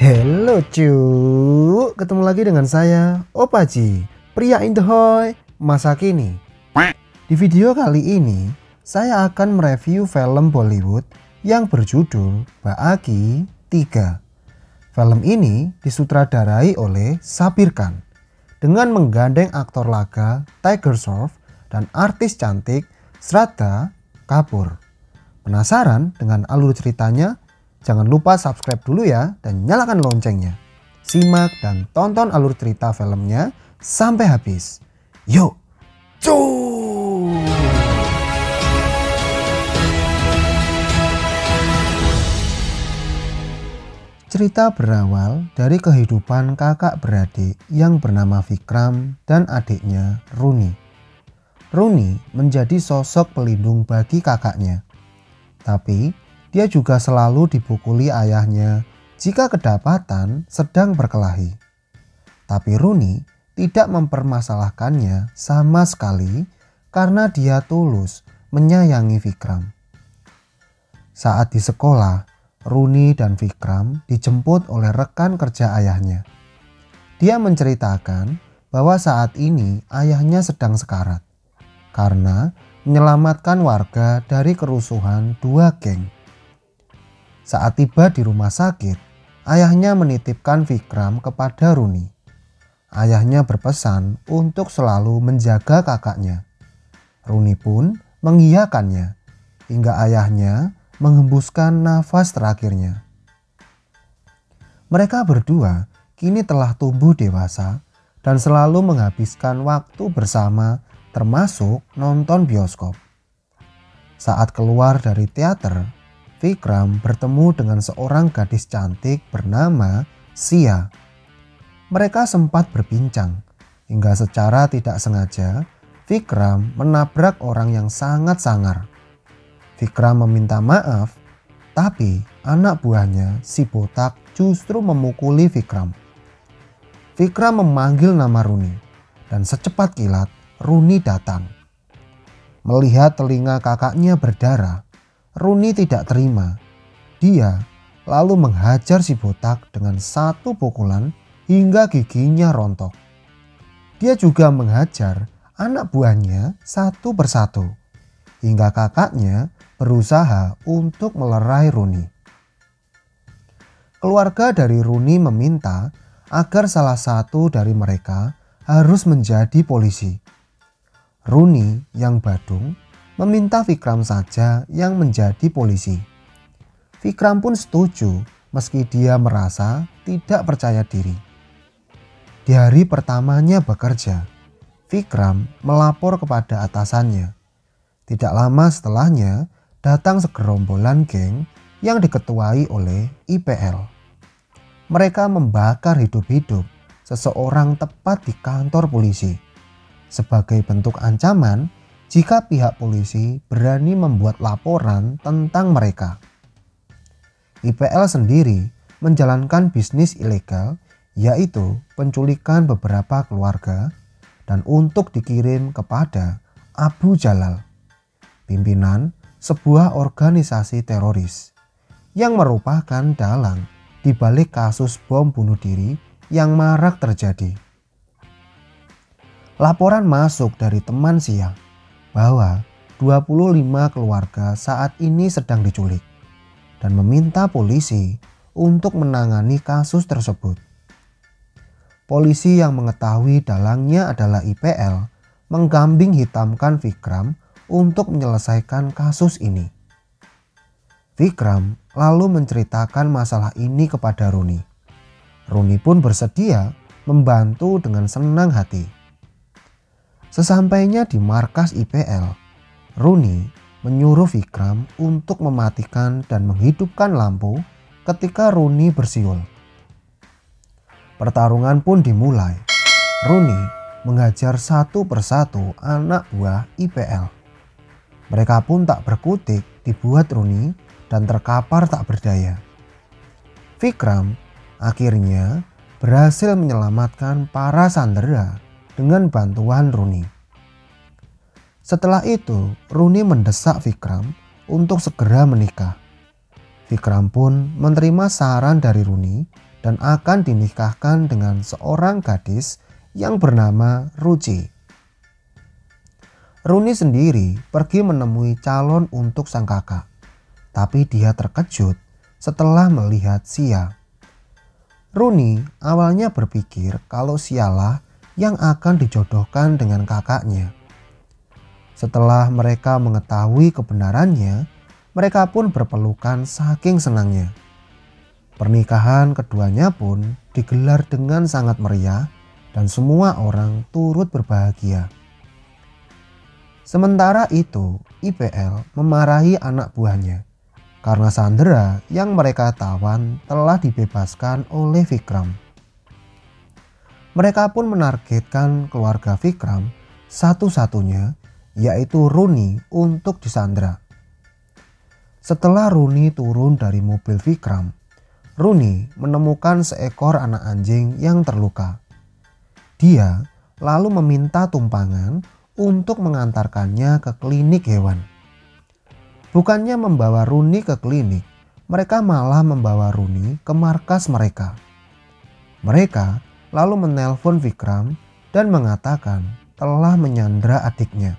Hello cu, ketemu lagi dengan saya Opaji, pria Indahoy masa kini. Di video kali ini saya akan mereview film Bollywood yang berjudul Baagi 3. Film ini disutradarai oleh Sabir Khan dengan menggandeng aktor laga Tiger Shroff dan artis cantik Shraddha Kapoor. Penasaran dengan alur ceritanya? Jangan lupa subscribe dulu ya dan nyalakan loncengnya. Simak dan tonton alur cerita filmnya sampai habis. Yuk, cuy! Cerita berawal dari kehidupan kakak beradik yang bernama Vikram dan adiknya Rooney. Rooney menjadi sosok pelindung bagi kakaknya. Tapi dia juga selalu dipukuli ayahnya jika kedapatan sedang berkelahi. Tapi Rooney tidak mempermasalahkannya sama sekali karena dia tulus menyayangi Vikram. Saat di sekolah, Rooney dan Vikram dijemput oleh rekan kerja ayahnya. Dia menceritakan bahwa saat ini ayahnya sedang sekarat karena menyelamatkan warga dari kerusuhan dua geng. Saat tiba di rumah sakit, ayahnya menitipkan Vikram kepada Rooney. Ayahnya berpesan untuk selalu menjaga kakaknya. Rooney pun mengiyakannya hingga ayahnya menghembuskan nafas terakhirnya. Mereka berdua kini telah tumbuh dewasa dan selalu menghabiskan waktu bersama, termasuk nonton bioskop. Saat keluar dari teater, Vikram bertemu dengan seorang gadis cantik bernama Sia. Mereka sempat berbincang hingga secara tidak sengaja Vikram menabrak orang yang sangat sangar. Vikram meminta maaf, tapi anak buahnya si botak justru memukuli Vikram. Vikram memanggil nama Rooney dan secepat kilat Rooney datang. Melihat telinga kakaknya berdarah, Rooney tidak terima. Dia lalu menghajar si botak dengan satu pukulan hingga giginya rontok. Dia juga menghajar anak buahnya satu persatu hingga kakaknya berusaha untuk melerai Rooney. Keluarga dari Rooney meminta agar salah satu dari mereka harus menjadi polisi. Rooney yang badung meminta Vikram saja yang menjadi polisi. Vikram pun setuju meski dia merasa tidak percaya diri. Di hari pertamanya bekerja, Vikram melapor kepada atasannya. Tidak lama setelahnya datang segerombolan geng yang diketuai oleh IPL. Mereka membakar hidup-hidup seseorang tepat di kantor polisi. Sebagai bentuk ancaman jika pihak polisi berani membuat laporan tentang mereka. IPL sendiri menjalankan bisnis ilegal, yaitu penculikan beberapa keluarga dan untuk dikirim kepada Abu Jalal, pimpinan sebuah organisasi teroris yang merupakan dalang di balik kasus bom bunuh diri yang marak terjadi. Laporan masuk dari teman Sia bahwa 25 keluarga saat ini sedang diculik dan meminta polisi untuk menangani kasus tersebut. Polisi yang mengetahui dalangnya adalah IPL menggambing hitamkan Vikram untuk menyelesaikan kasus ini. Vikram lalu menceritakan masalah ini kepada Rooney. Rooney pun bersedia membantu dengan senang hati. Sesampainya di markas IPL, Rooney menyuruh Vikram untuk mematikan dan menghidupkan lampu ketika Rooney bersiul. Pertarungan pun dimulai. Rooney menghajar satu persatu anak buah IPL. Mereka pun tak berkutik dibuat Rooney dan terkapar tak berdaya. Vikram akhirnya berhasil menyelamatkan para sandera dengan bantuan Rooney. Setelah itu, Rooney mendesak Vikram untuk segera menikah. Vikram pun menerima saran dari Rooney dan akan dinikahkan dengan seorang gadis yang bernama Ruchi. Rooney sendiri pergi menemui calon untuk sang kakak, tapi dia terkejut setelah melihat Sia. Rooney awalnya berpikir kalau Sialah yang akan dijodohkan dengan kakaknya. Setelah mereka mengetahui kebenarannya, mereka pun berpelukan saking senangnya. Pernikahan keduanya pun digelar dengan sangat meriah dan semua orang turut berbahagia. Sementara itu, IPL memarahi anak buahnya karena Sandra yang mereka tawan telah dibebaskan oleh Vikram. Mereka pun menargetkan keluarga Vikram satu-satunya, yaitu Rooney, untuk disandra. Setelah Rooney turun dari mobil Vikram, Rooney menemukan seekor anak anjing yang terluka. Dia lalu meminta tumpangan untuk mengantarkannya ke klinik hewan. Bukannya membawa Rooney ke klinik, mereka malah membawa Rooney ke markas mereka. Mereka lalu menelpon Vikram dan mengatakan telah menyandra adiknya.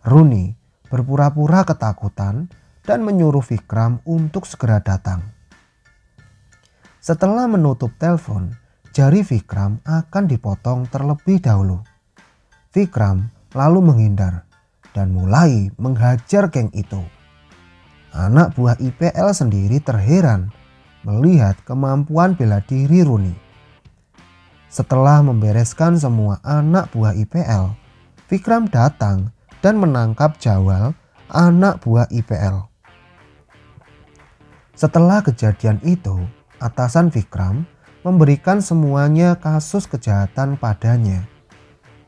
Rooney berpura-pura ketakutan dan menyuruh Vikram untuk segera datang. Setelah menutup telepon, jari Vikram akan dipotong terlebih dahulu. Vikram lalu menghindar dan mulai menghajar geng itu. Anak buah IPL sendiri terheran melihat kemampuan bela diri Rooney. Setelah membereskan semua anak buah IPL, Vikram datang dan menangkap Jawal, anak buah IPL. Setelah kejadian itu, atasan Vikram memberikan semuanya kasus kejahatan padanya.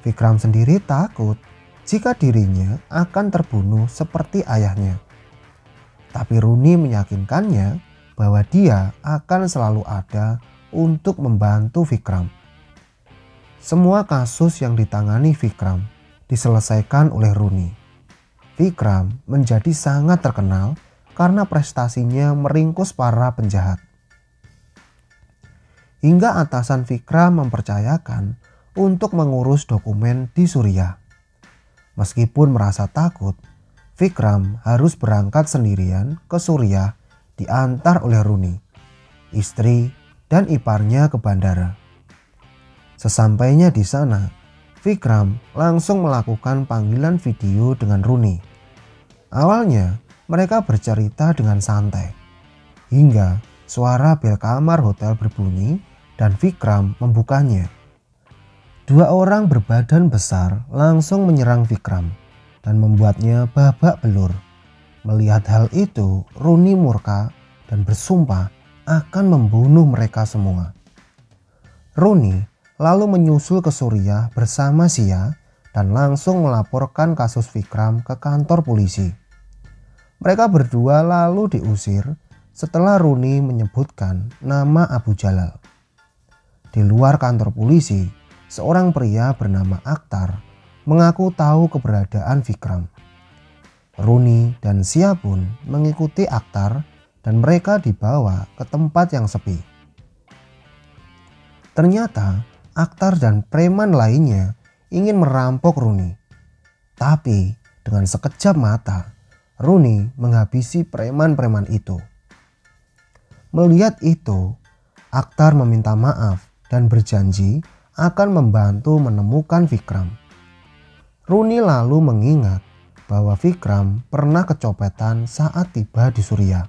Vikram sendiri takut jika dirinya akan terbunuh seperti ayahnya. Tapi Rooney meyakinkannya bahwa dia akan selalu ada untuk membantu Vikram. Semua kasus yang ditangani Vikram diselesaikan oleh Rooney. Vikram menjadi sangat terkenal karena prestasinya meringkus para penjahat. Hingga atasan Vikram mempercayakan untuk mengurus dokumen di Suriah. Meskipun merasa takut, Vikram harus berangkat sendirian ke Suriah diantar oleh Rooney, istri dan iparnya ke bandara. Sesampainya di sana, Vikram langsung melakukan panggilan video dengan Rooney. Awalnya mereka bercerita dengan santai, hingga suara bel kamar hotel berbunyi dan Vikram membukanya. Dua orang berbadan besar langsung menyerang Vikram dan membuatnya babak belur. Melihat hal itu, Rooney murka dan bersumpah akan membunuh mereka semua. Rooney lalu menyusul ke Suriah bersama Sia dan langsung melaporkan kasus Vikram ke kantor polisi. Mereka berdua lalu diusir setelah Rooney menyebutkan nama Abu Jalal. Di luar kantor polisi, seorang pria bernama Akhtar mengaku tahu keberadaan Vikram. Rooney dan Sia pun mengikuti Akhtar dan mereka dibawa ke tempat yang sepi. Ternyata Akhtar dan preman lainnya ingin merampok Rooney. Tapi dengan sekejap mata, Rooney menghabisi preman-preman itu. Melihat itu, Akhtar meminta maaf dan berjanji akan membantu menemukan Vikram. Rooney lalu mengingat bahwa Vikram pernah kecopetan saat tiba di Suriah.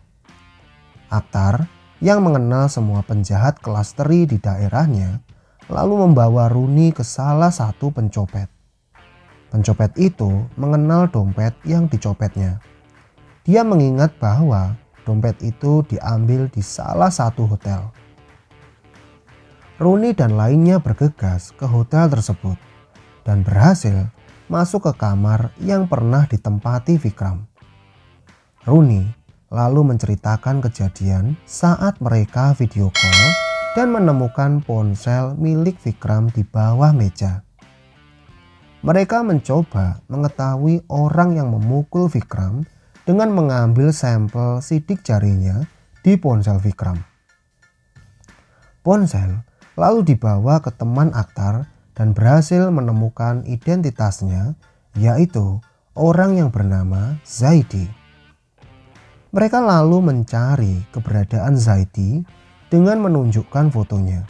Akhtar yang mengenal semua penjahat kelas teri di daerahnya lalu membawa Rooney ke salah satu pencopet. Pencopet itu mengenal dompet yang dicopetnya. Dia mengingat bahwa dompet itu diambil di salah satu hotel. Rooney dan lainnya bergegas ke hotel tersebut dan berhasil masuk ke kamar yang pernah ditempati Vikram. Rooney lalu menceritakan kejadian saat mereka video call dan menemukan ponsel milik Vikram di bawah meja. Mereka mencoba mengetahui orang yang memukul Vikram dengan mengambil sampel sidik jarinya di ponsel Vikram. Ponsel lalu dibawa ke teman Akhtar dan berhasil menemukan identitasnya, yaitu orang yang bernama Zaidi. Mereka lalu mencari keberadaan Zaidi dengan menunjukkan fotonya.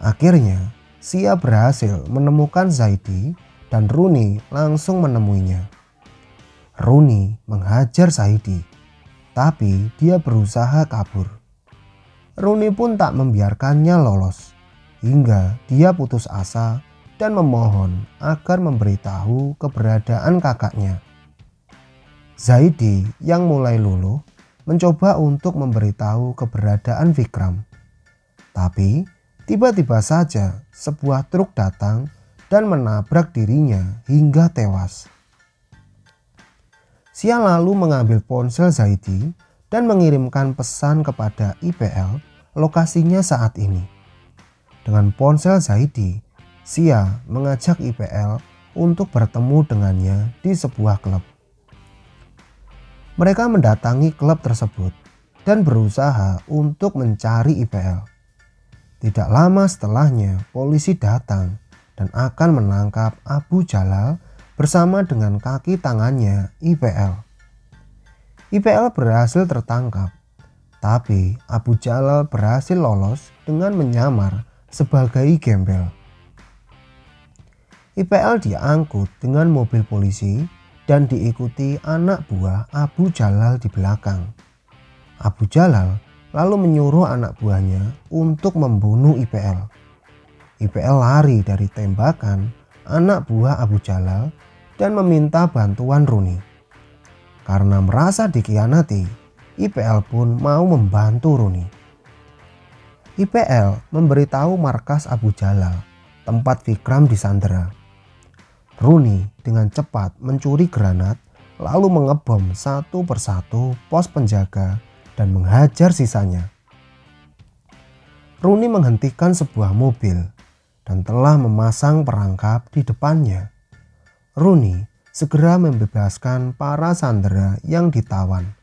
Akhirnya, Sia berhasil menemukan Zaidi dan Rooney langsung menemuinya. Rooney menghajar Zaidi, tapi dia berusaha kabur. Rooney pun tak membiarkannya lolos, hingga dia putus asa dan memohon agar memberitahu keberadaan kakaknya. Zaidi yang mulai luluh mencoba untuk memberitahu keberadaan Vikram. Tapi tiba-tiba saja sebuah truk datang dan menabrak dirinya hingga tewas. Sia lalu mengambil ponsel Zaidi dan mengirimkan pesan kepada IPL lokasinya saat ini. Dengan ponsel Zaidi, Sia mengajak IPL untuk bertemu dengannya di sebuah klub. Mereka mendatangi klub tersebut dan berusaha untuk mencari IPL. Tidak lama setelahnya, polisi datang dan akan menangkap Abu Jalal bersama dengan kaki tangannya IPL. IPL berhasil tertangkap, tapi Abu Jalal berhasil lolos dengan menyamar sebagai gembel. IPL diangkut dengan mobil polisi dan diikuti anak buah Abu Jalal di belakang. Abu Jalal lalu menyuruh anak buahnya untuk membunuh IPL. IPL lari dari tembakan anak buah Abu Jalal dan meminta bantuan Rooney. Karena merasa dikhianati, IPL pun mau membantu Rooney. IPL memberitahu markas Abu Jalal tempat Vikram disandera. Rooney dengan cepat mencuri granat lalu mengebom satu persatu pos penjaga dan menghajar sisanya. Rooney menghentikan sebuah mobil dan telah memasang perangkap di depannya. Rooney segera membebaskan para sandera yang ditawan,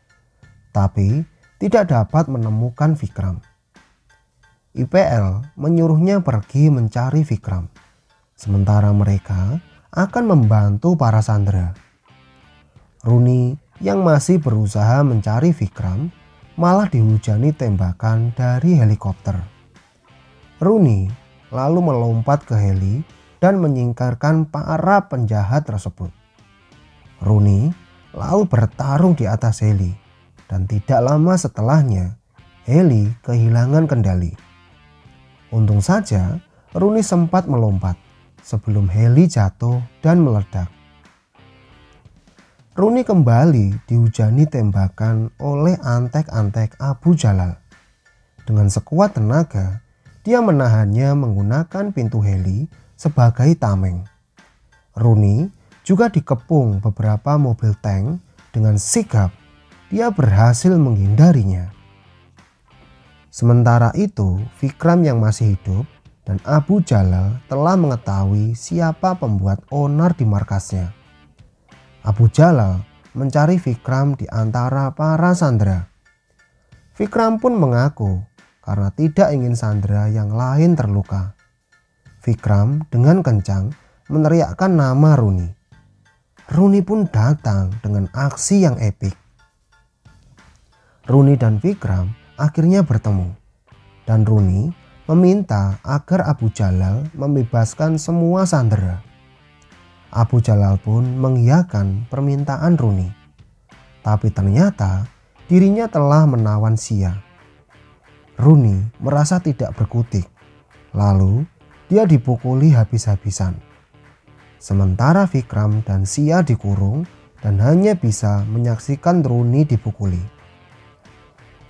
tapi tidak dapat menemukan Vikram. IPL menyuruhnya pergi mencari Vikram, sementara mereka akan membantu para sandera. Rooney yang masih berusaha mencari Vikram malah dihujani tembakan dari helikopter. Rooney lalu melompat ke heli dan menyingkirkan para penjahat tersebut. Rooney lalu bertarung di atas heli dan tidak lama setelahnya heli kehilangan kendali. Untung saja Rooney sempat melompat sebelum heli jatuh dan meledak. Rooney kembali dihujani tembakan oleh antek-antek Abu Jalal. Dengan sekuat tenaga, dia menahannya menggunakan pintu heli sebagai tameng. Rooney juga dikepung beberapa mobil tank. Dengan sigap, dia berhasil menghindarinya. Sementara itu, Vikram yang masih hidup dan Abu Jalal telah mengetahui siapa pembuat onar di markasnya. Abu Jalal mencari Vikram di antara para sandera. Vikram pun mengaku karena tidak ingin sandera yang lain terluka. Vikram dengan kencang meneriakkan nama Rooney. Rooney pun datang dengan aksi yang epik. Rooney dan Vikram akhirnya bertemu, dan Rooney meminta agar Abu Jalal membebaskan semua sandera. Abu Jalal pun mengiyakan permintaan Rooney. Tapi ternyata dirinya telah menawan Sia. Rooney merasa tidak berkutik. Lalu dia dipukuli habis-habisan. Sementara Vikram dan Sia dikurung dan hanya bisa menyaksikan Rooney dipukuli.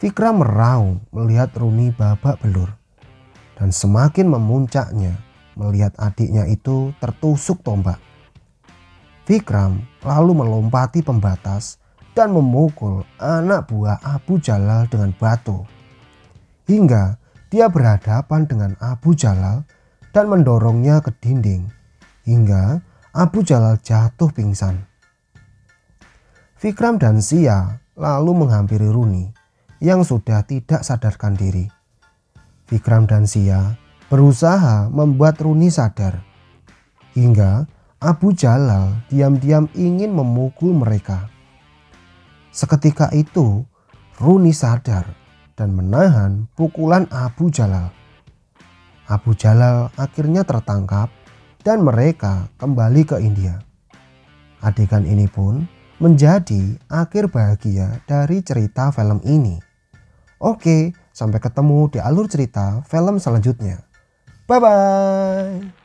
Vikram meraung melihat Rooney babak belur. Dan semakin memuncaknya melihat adiknya itu tertusuk tombak. Vikram lalu melompati pembatas dan memukul anak buah Abu Jalal dengan batu. Hingga dia berhadapan dengan Abu Jalal dan mendorongnya ke dinding. Hingga Abu Jalal jatuh pingsan. Vikram dan Sia lalu menghampiri Rooney yang sudah tidak sadarkan diri. Vikram dan Sia berusaha membuat Rooney sadar. Hingga Abu Jalal diam-diam ingin memukul mereka. Seketika itu Rooney sadar dan menahan pukulan Abu Jalal. Abu Jalal akhirnya tertangkap dan mereka kembali ke India. Adegan ini pun menjadi akhir bahagia dari cerita film ini. Oke, sampai ketemu di alur cerita film selanjutnya. Bye-bye.